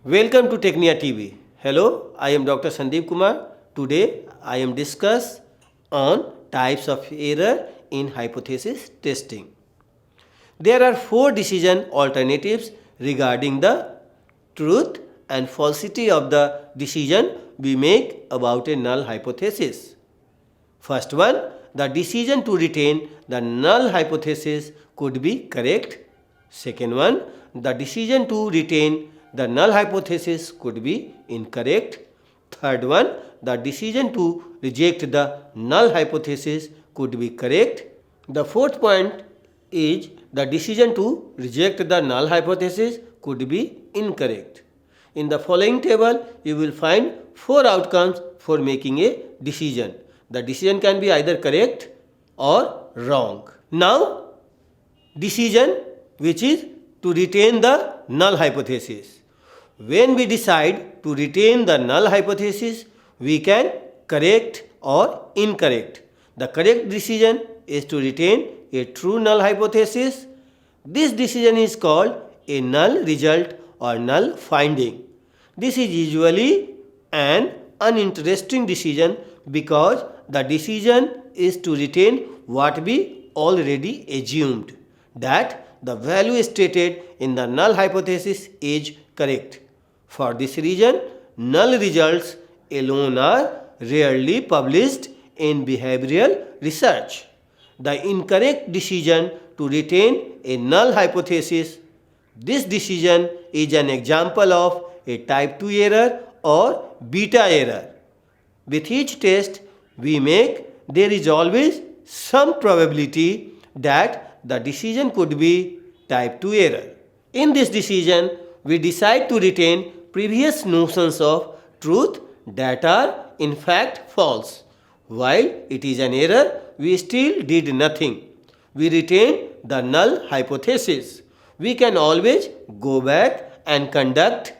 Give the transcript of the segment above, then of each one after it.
Welcome to Technia TV. Hello, I am Dr. Sandeep Kumar. Today I am discuss on types of error in hypothesis testing. There are four decision alternatives regarding the truth and falsity of the decision we make about a null hypothesis. First one, the decision to retain the null hypothesis could be correct. Second one, the decision to retain the null hypothesis could be incorrect. Third one, the decision to reject the null hypothesis could be correct. The fourth point is the decision to reject the null hypothesis could be incorrect. In the following table, you will find four outcomes for making a decision. The decision can be either correct or wrong. Now, decision which is to retain the null hypothesis. When we decide to retain the null hypothesis, we can correct or incorrect. The correct decision is to retain a true null hypothesis. This decision is called a null result or null finding. This is usually an uninteresting decision because the decision is to retain what we already assumed, that the value stated in the null hypothesis is correct. For this reason, null results alone are rarely published in behavioral research. The incorrect decision to retain a null hypothesis. This decision is an example of a type 2 error or beta error. With each test we make, there is always some probability that the decision could be type 2 error. In this decision, we decide to retain previous notions of truth that are in fact false. While it is an error, we still did nothing. We retain the null hypothesis. We can always go back and conduct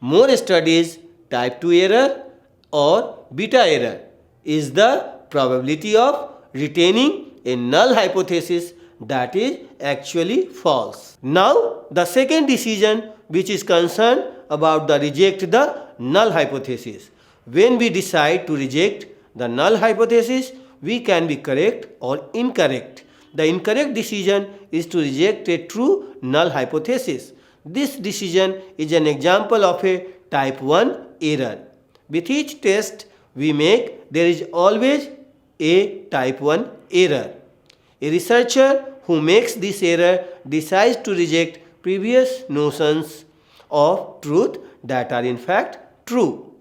more studies. Type 2 error or beta error is the probability of retaining a null hypothesis that is actually false. Now, the second decision which is concerned about the reject the null hypothesis. When we decide to reject the null hypothesis, we can be correct or incorrect. The incorrect decision is to reject a true null hypothesis. This decision is an example of a type 1 error. With each test we make, there is always a type 1 error. A researcher who makes this error decides to reject previous notions of truth that are in fact true.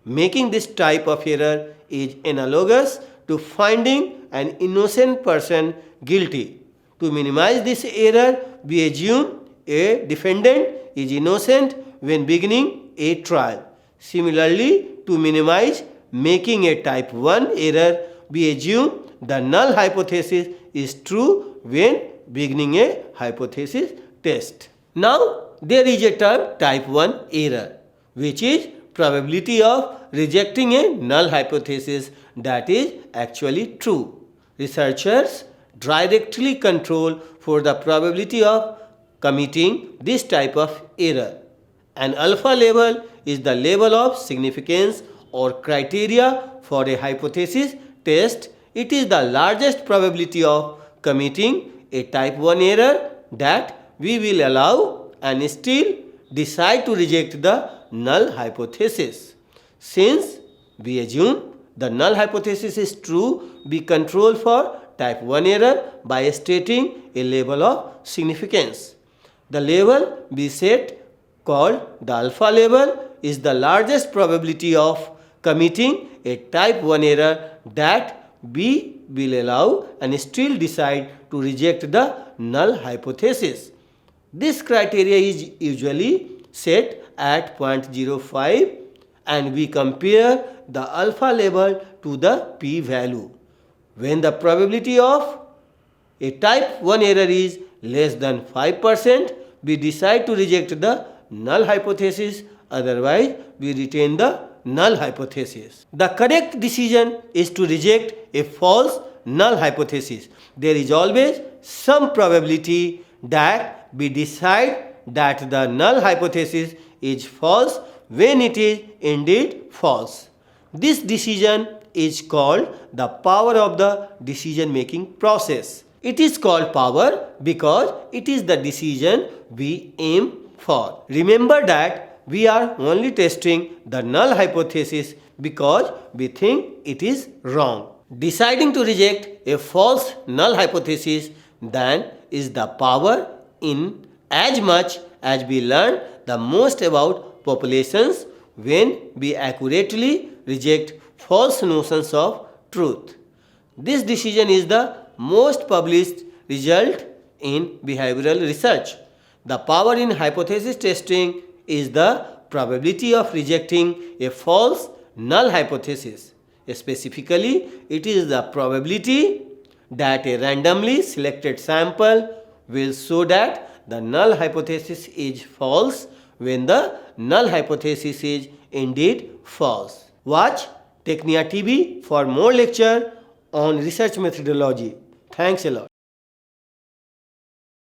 Making this type of error is analogous to finding an innocent person guilty. To minimize this error, we assume a defendant is innocent when beginning a trial. Similarly, to minimize making a type 1 error, we assume the null hypothesis is true when beginning a hypothesis test. Now, there is a term type 1 error, which is probability of rejecting a null hypothesis that is actually true. Researchers directly control for the probability of committing this type of error. An alpha level is the level of significance or criteria for a hypothesis test. It is the largest probability of committing a type 1 error that we will allow and still decide to reject the null hypothesis. Since we assume the null hypothesis is true, we control for type 1 error by stating a level of significance. The level we set, called the alpha level, is the largest probability of committing a type 1 error that we will allow and still decide to reject the null hypothesis. This criteria is usually set at 0.05 and we compare the alpha level to the p-value. When the probability of a type 1 error is less than 5%, we decide to reject the null hypothesis, otherwise we retain the null hypothesis. The correct decision is to reject a false null hypothesis. There is always some probability that we decide that the null hypothesis is false when it is indeed false. This decision is called the power of the decision making process. It is called power because it is the decision we aim for. Remember that we are only testing the null hypothesis because we think it is wrong. Deciding to reject a false null hypothesis then is the power in as much as we learn the most about populations when we accurately reject false notions of truth. This decision is the most published result in behavioral research. The power in hypothesis testing is the probability of rejecting a false null hypothesis. Specifically, it is the probability that a randomly selected sample will show that the null hypothesis is false when the null hypothesis is indeed false. Watch Technia TV for more lecture on research methodology. Thanks a lot.